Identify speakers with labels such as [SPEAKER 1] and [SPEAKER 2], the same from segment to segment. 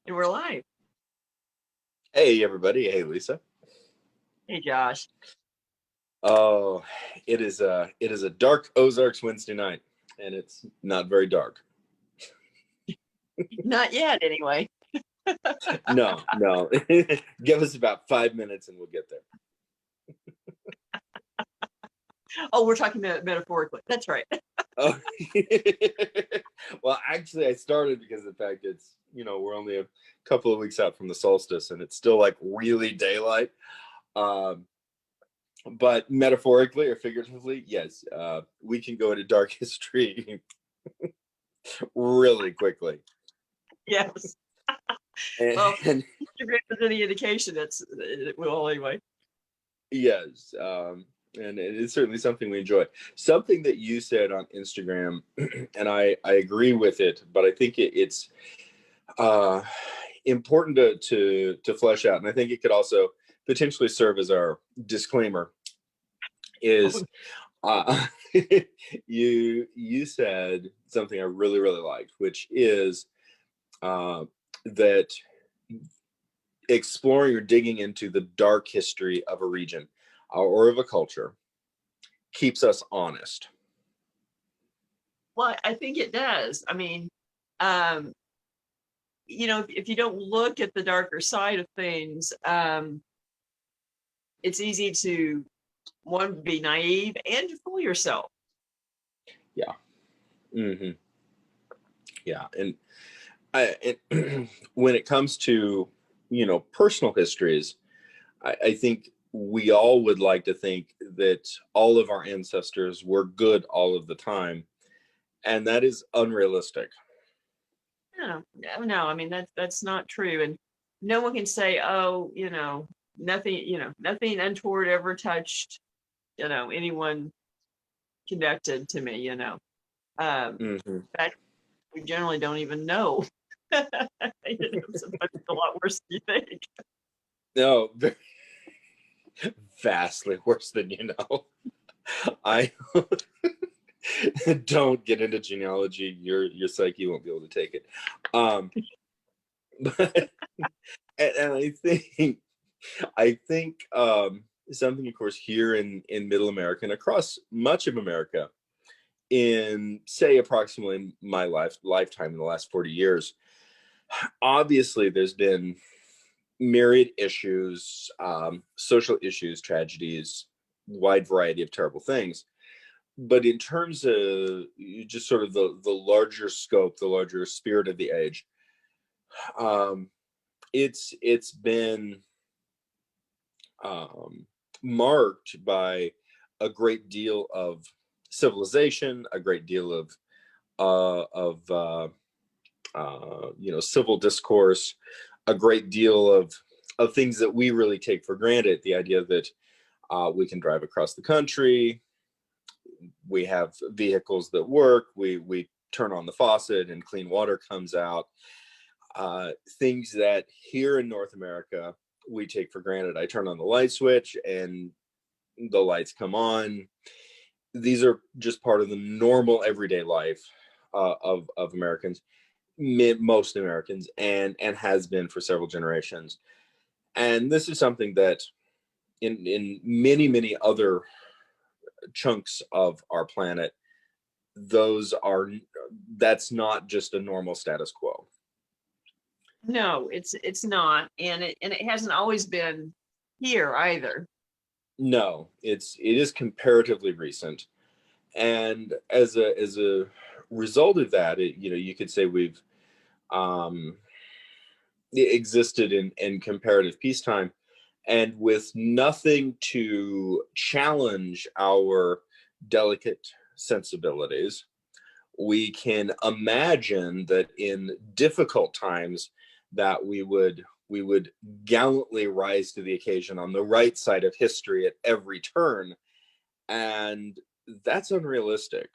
[SPEAKER 1] And we're live.
[SPEAKER 2] Hey everybody, hey Lisa.
[SPEAKER 1] Hey, Josh.
[SPEAKER 2] Oh, it is a dark Ozarks Wednesday night, and it's not very dark.
[SPEAKER 1] Not yet, anyway.
[SPEAKER 2] No. Give us about 5 minutes and we'll get there.
[SPEAKER 1] Oh, we're talking metaphorically. That's right.
[SPEAKER 2] Oh. Well, actually, I started because of the fact we're only a couple of weeks out from the solstice, and it's still like really daylight. Um, but metaphorically or figuratively, yes, we can go into dark history really quickly.
[SPEAKER 1] Yes.
[SPEAKER 2] And,
[SPEAKER 1] Well, if there's any indication, it will anyway.
[SPEAKER 2] yes, and it's certainly something we enjoy. Something that you said on Instagram, and I agree with it, but I think it's important to flesh out, and I think it could also potentially serve as our disclaimer. Is you said something I really liked, which is that exploring or digging into the dark history of a region or of a culture keeps us honest.
[SPEAKER 1] Well, I think it does. I mean, if you don't look at the darker side of things, it's easy to, one, be naive and to fool yourself.
[SPEAKER 2] Yeah. Mm-hmm. Yeah. And when it comes to, personal histories, I think we all would like to think that all of our ancestors were good all of the time. And that is unrealistic.
[SPEAKER 1] No. I mean, that's not true. And no one can say, oh, nothing untoward ever touched, anyone connected to me,
[SPEAKER 2] Mm-hmm.
[SPEAKER 1] In fact, we generally don't even know. It's a lot worse than you think.
[SPEAKER 2] No, vastly worse than you know. I don't get into genealogy. Your psyche won't be able to take it. But and I think something, of course, here in Middle America and across much of America, in say approximately my lifetime in the last 40 years, obviously there's been myriad issues, social issues, tragedies, wide variety of terrible things. But in terms of just sort of the larger scope, the larger spirit of the age, um, it's been marked by a great deal of civilization, a great deal of civil discourse, a great deal of things that we really take for granted. The idea that we can drive across the country, we have vehicles that work, we turn on the faucet and clean water comes out. Things that here in North America we take for granted. I turn on the light switch and the lights come on. These are just part of the normal everyday life of Americans, most Americans, and has been for several generations. And this is something that in many other chunks of our planet, that's not just a normal status quo.
[SPEAKER 1] No, it's not, and it hasn't always been here either.
[SPEAKER 2] No, it is comparatively recent, and as a result of that, you could say we've um, existed in comparative peacetime, and with nothing to challenge our delicate sensibilities. We can imagine that in difficult times that we would gallantly rise to the occasion on the right side of history at every turn, and that's unrealistic.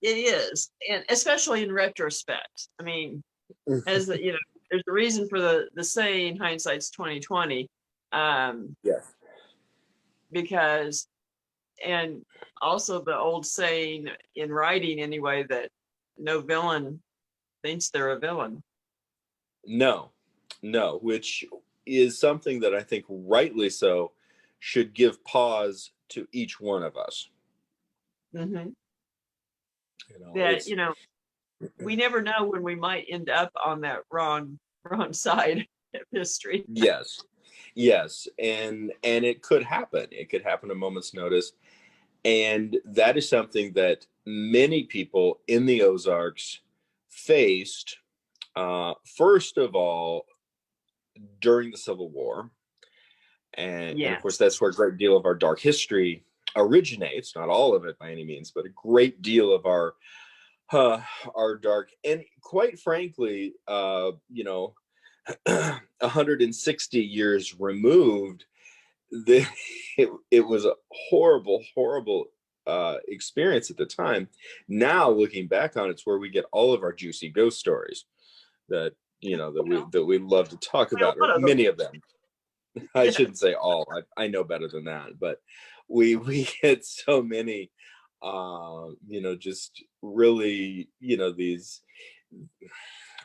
[SPEAKER 1] It is, and especially in retrospect. I mean, as there's a reason for the saying hindsight's 2020,
[SPEAKER 2] Yes.
[SPEAKER 1] because, and also the old saying in writing anyway, that no villain thinks they're a villain.
[SPEAKER 2] No, no, which is something that I think rightly so should give pause to each one of us.
[SPEAKER 1] Hmm.
[SPEAKER 2] You know,
[SPEAKER 1] That,
[SPEAKER 2] it's
[SPEAKER 1] we never know when we might end up on that wrong side of history.
[SPEAKER 2] yes, yes, and it could happen. It could happen a moment's notice, and that is something that many people in the Ozarks faced. First of all, during the Civil War, and of course that's
[SPEAKER 1] Yes.
[SPEAKER 2] where a great deal of our dark history originates. Not all of it by any means, but a great deal of our dark, and quite frankly, 160 years removed, the, it was a horrible, horrible experience at the time. Now looking back on it, it's where we get all of our juicy ghost stories that
[SPEAKER 1] Well,
[SPEAKER 2] that we love to talk
[SPEAKER 1] a
[SPEAKER 2] about, or
[SPEAKER 1] lot of them.
[SPEAKER 2] many of them. I
[SPEAKER 1] Yeah.
[SPEAKER 2] shouldn't say all. I know better than that, but we get so many, just really, these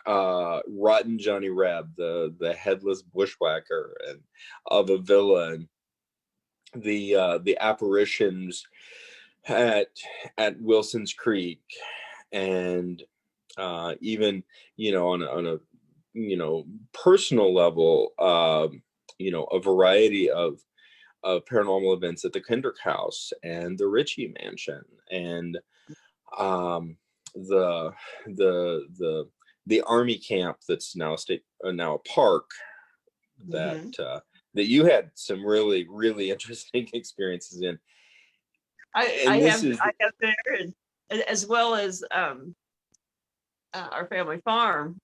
[SPEAKER 2] rotten Johnny Reb, the headless bushwhacker, and of a villa, and the apparitions at Wilson's Creek, and even on a personal level, a variety of paranormal events at the Kendrick House and the Ritchie Mansion, and um, the the army camp that's now now a park, that
[SPEAKER 1] Hmm.
[SPEAKER 2] that you had some really, really interesting experiences in.
[SPEAKER 1] I
[SPEAKER 2] And this
[SPEAKER 1] have
[SPEAKER 2] is,
[SPEAKER 1] there, and as well as our family farm,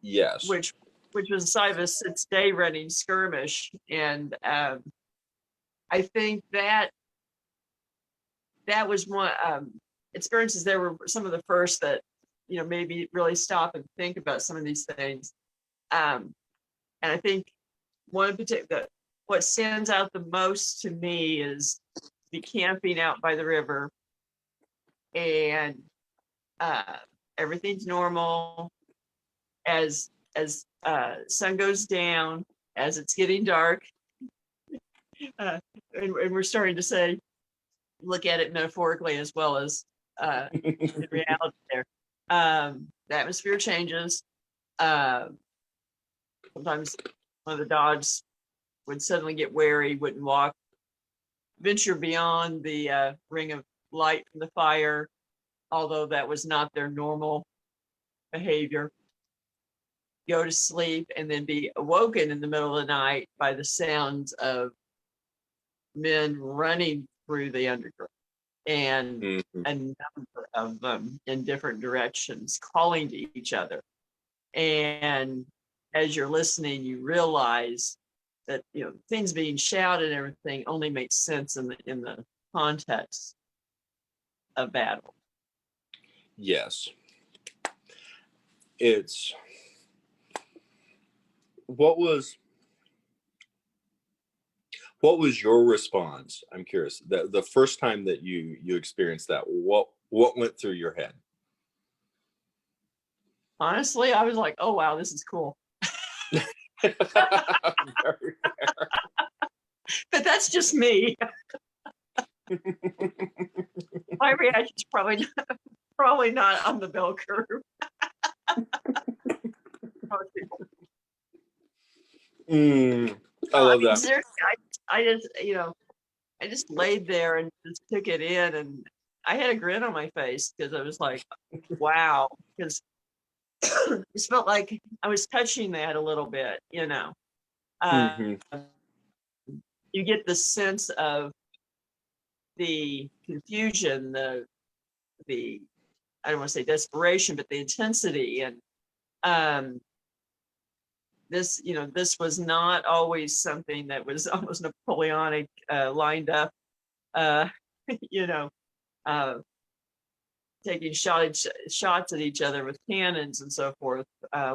[SPEAKER 2] yes.
[SPEAKER 1] which was the site of a 6-day running skirmish, and I think that was one experiences. There were some of the first that maybe really stop and think about some of these things, and I think one in particular, what stands out the most to me is the camping out by the river, and uh, everything's normal as sun goes down, as it's getting dark, and we're starting to say, look at it metaphorically as well as in reality. There, the atmosphere changes. Uh, Sometimes one of the dogs would suddenly get wary, wouldn't walk, venture beyond the ring of light from the fire, although that was not their normal behavior. Go to sleep and then be awoken in the middle of the night by the sounds of men running through the undergrowth, and
[SPEAKER 2] Mhm.
[SPEAKER 1] a number of them in different directions calling to each other. And as you're listening, you realize that things being shouted and everything only makes sense in the context of battle.
[SPEAKER 2] Yes. It's what was your response? I'm curious. The first time that you experienced that, what went through your head?
[SPEAKER 1] Honestly, I was like, oh wow, this is cool.
[SPEAKER 2] Very
[SPEAKER 1] But that's just me. My reaction's probably not on the bell curve.
[SPEAKER 2] I
[SPEAKER 1] I
[SPEAKER 2] love
[SPEAKER 1] mean,
[SPEAKER 2] that.
[SPEAKER 1] seriously, I just laid there and just took it in, and I had a grin on my face because I was like, wow, because it felt like I was touching that a little bit. Uh,
[SPEAKER 2] Hmm.
[SPEAKER 1] you get the sense of the confusion, the I don't want to say desperation, but the intensity, and um, this was not always something that was almost Napoleonic, lined up, uh, you know, uh, taking shots at each other with cannons and so forth,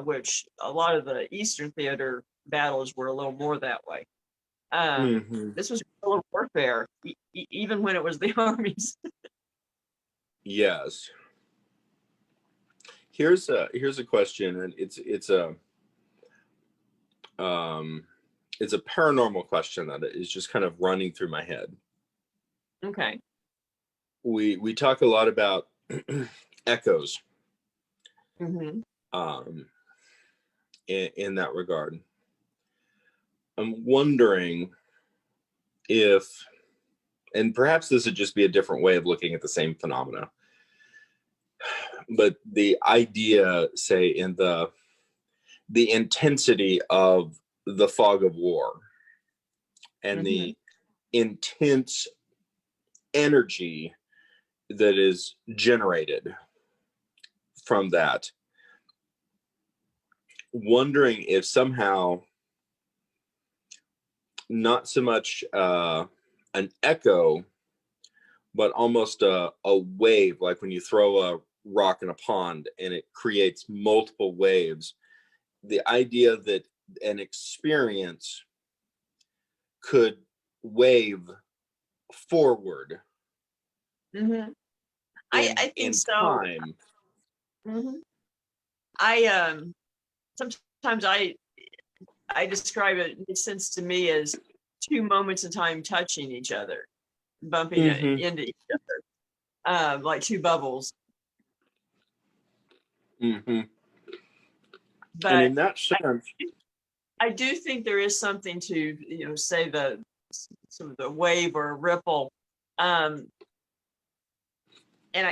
[SPEAKER 1] which a lot of the Eastern theater battles were a little more that way.
[SPEAKER 2] Hmm.
[SPEAKER 1] This was guerrilla warfare, even when it was the armies.
[SPEAKER 2] Yes. Here's a question, and it's a paranormal question that is just kind of running through my head.
[SPEAKER 1] Okay.
[SPEAKER 2] We talk a lot about echoes
[SPEAKER 1] Mm-hmm.
[SPEAKER 2] In that regard. I'm wondering if, and perhaps this would just be a different way of looking at the same phenomena, but the idea, say, in the intensity of the fog of war and
[SPEAKER 1] Mm-hmm.
[SPEAKER 2] the intense energy that is generated from that, wondering if somehow not so much an echo, but almost a wave, like when you throw a rock in a pond and it creates multiple waves. The idea that an experience could wave forward
[SPEAKER 1] Mm-hmm. I think
[SPEAKER 2] in
[SPEAKER 1] so.
[SPEAKER 2] time.
[SPEAKER 1] Mm-hmm. I sometimes I describe it, it makes sense to me as two moments in time touching each other, bumping
[SPEAKER 2] Mm-hmm.
[SPEAKER 1] into each other, like two bubbles.
[SPEAKER 2] Mm-hmm. And
[SPEAKER 1] But
[SPEAKER 2] in that sense,
[SPEAKER 1] I do think there is something to, say the sort of the wave or ripple. Um, and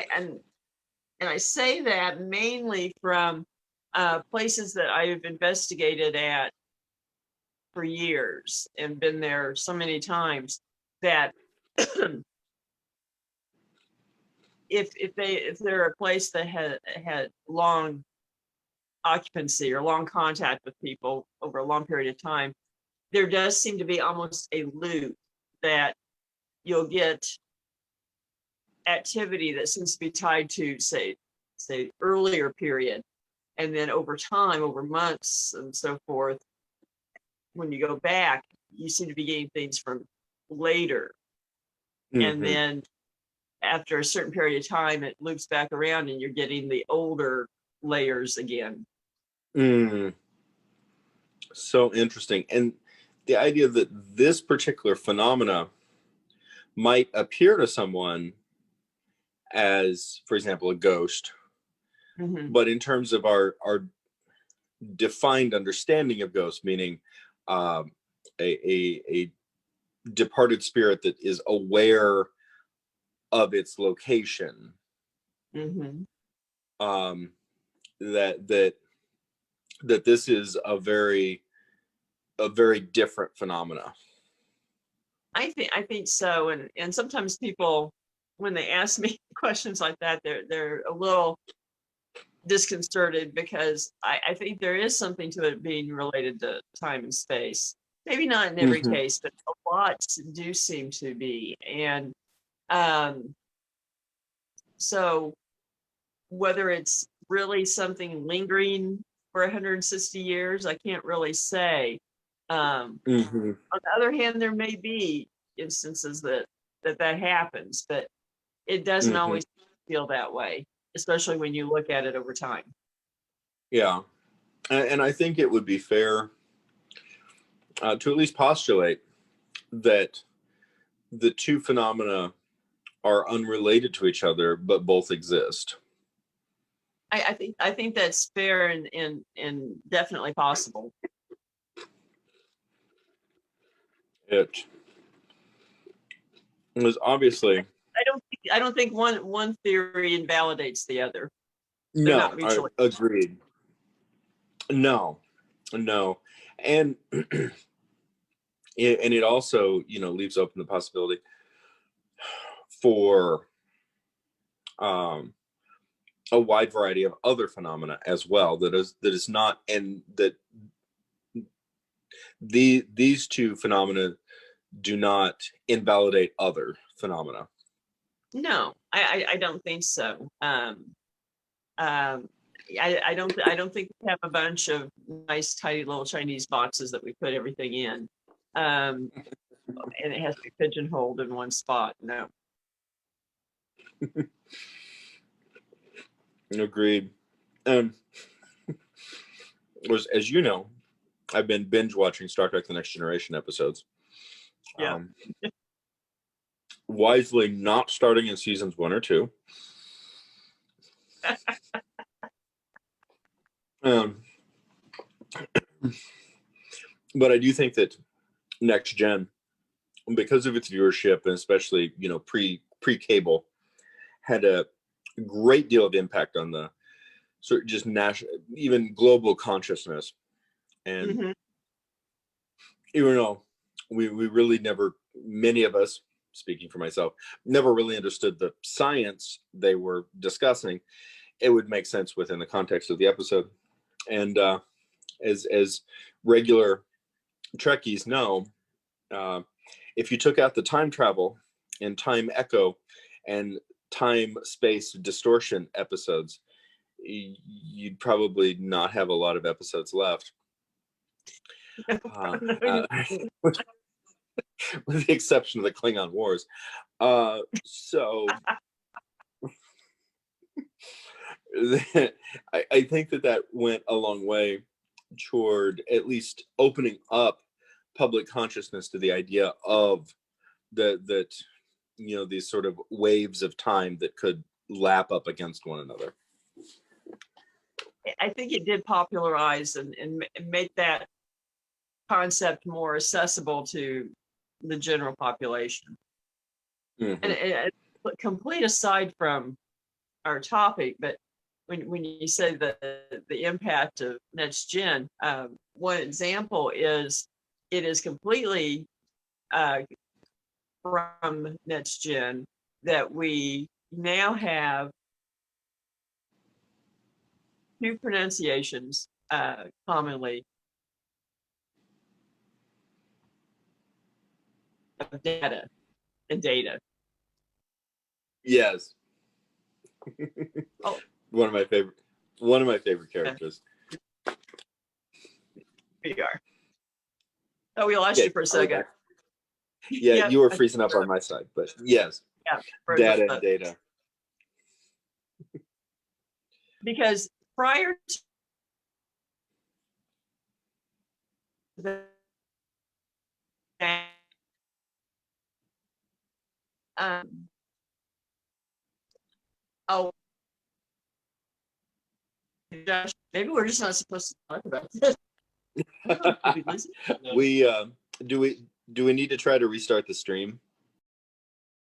[SPEAKER 1] I say that mainly from places that I've investigated at for years and been there so many times that if they're a place that had long occupancy or long contact with people over a long period of time, there does seem to be almost a loop that you'll get activity that seems to be tied to say earlier period, and then over time, over months and so forth, when you go back, you seem to be getting things from later, and
[SPEAKER 2] mm-hmm.
[SPEAKER 1] then after a certain period of time it loops back around and you're getting the older layers again.
[SPEAKER 2] So interesting. And the idea that this particular phenomena might appear to someone as, for example, a ghost,
[SPEAKER 1] Mm-hmm.
[SPEAKER 2] but in terms of our defined understanding of ghosts, meaning um, a departed spirit that is aware of its location,
[SPEAKER 1] Mm-hmm.
[SPEAKER 2] um, that this is a very different phenomena.
[SPEAKER 1] I think so, and sometimes people, when they ask me questions like that, they're a little disconcerted because I think there is something to it being related to time and space. Maybe not in every
[SPEAKER 2] Mm-hmm.
[SPEAKER 1] case, but a lot do seem to be. And um, so whether it's really something lingering for 160 years, I can't really say.
[SPEAKER 2] Mm-hmm.
[SPEAKER 1] On the other hand, there may be instances that happens, but it doesn't
[SPEAKER 2] Mm-hmm.
[SPEAKER 1] always feel that way, especially when you look at it over time.
[SPEAKER 2] Yeah, and I think it would be fair to at least postulate that the two phenomena are unrelated to each other, but both exist.
[SPEAKER 1] I think that's fair and definitely possible.
[SPEAKER 2] It was obviously
[SPEAKER 1] I don't think one theory invalidates the other. They're
[SPEAKER 2] no.
[SPEAKER 1] not
[SPEAKER 2] I
[SPEAKER 1] mutually.
[SPEAKER 2] agreed. No, no, and and it also leaves open the possibility for um, a wide variety of other phenomena as well. That is not, and that these two phenomena do not invalidate other phenomena.
[SPEAKER 1] No, I don't think so. Um, I don't think we have a bunch of nice, tidy little Chinese boxes that we put everything in, um, and it has to be pigeonholed in one spot. No.
[SPEAKER 2] Agreed. And was, as you know, I've been binge watching Star Trek: The Next Generation episodes.
[SPEAKER 1] Yeah.
[SPEAKER 2] Wisely not starting in seasons 1 or 2. But I do think that Next Gen, because of its viewership and especially, you know, pre-cable, had a great deal of impact on the sort of just national, even global consciousness. And
[SPEAKER 1] Mm-hmm.
[SPEAKER 2] even though we really never, many of us, speaking for myself, never really understood the science they were discussing, it would make sense within the context of the episode. And as regular Trekkies know, if you took out the time travel and time echo and time space distortion episodes, you'd probably not have a lot of episodes left. With the exception of the Klingon Wars. So I think that went a long way toward at least opening up public consciousness to the idea of that, you know, these sort of waves of time that could lap up against one another.
[SPEAKER 1] I think it did popularize and make that concept more accessible to the general population.
[SPEAKER 2] Mm-hmm.
[SPEAKER 1] And complete aside from our topic, but when you say the impact of Next Gen, one example is it is completely from Next Gen that we now have two pronunciations commonly of data and data.
[SPEAKER 2] Yes.
[SPEAKER 1] Oh,
[SPEAKER 2] one of my favorite characters.
[SPEAKER 1] here you are. Oh, we lost you for a second.
[SPEAKER 2] Yeah,
[SPEAKER 1] Yeah,
[SPEAKER 2] you were freezing up on my side, but yes,
[SPEAKER 1] yeah,
[SPEAKER 2] data and data.
[SPEAKER 1] Because prior to that, oh, Josh, maybe we're just not supposed to talk about this.
[SPEAKER 2] We do we need to try to restart the stream?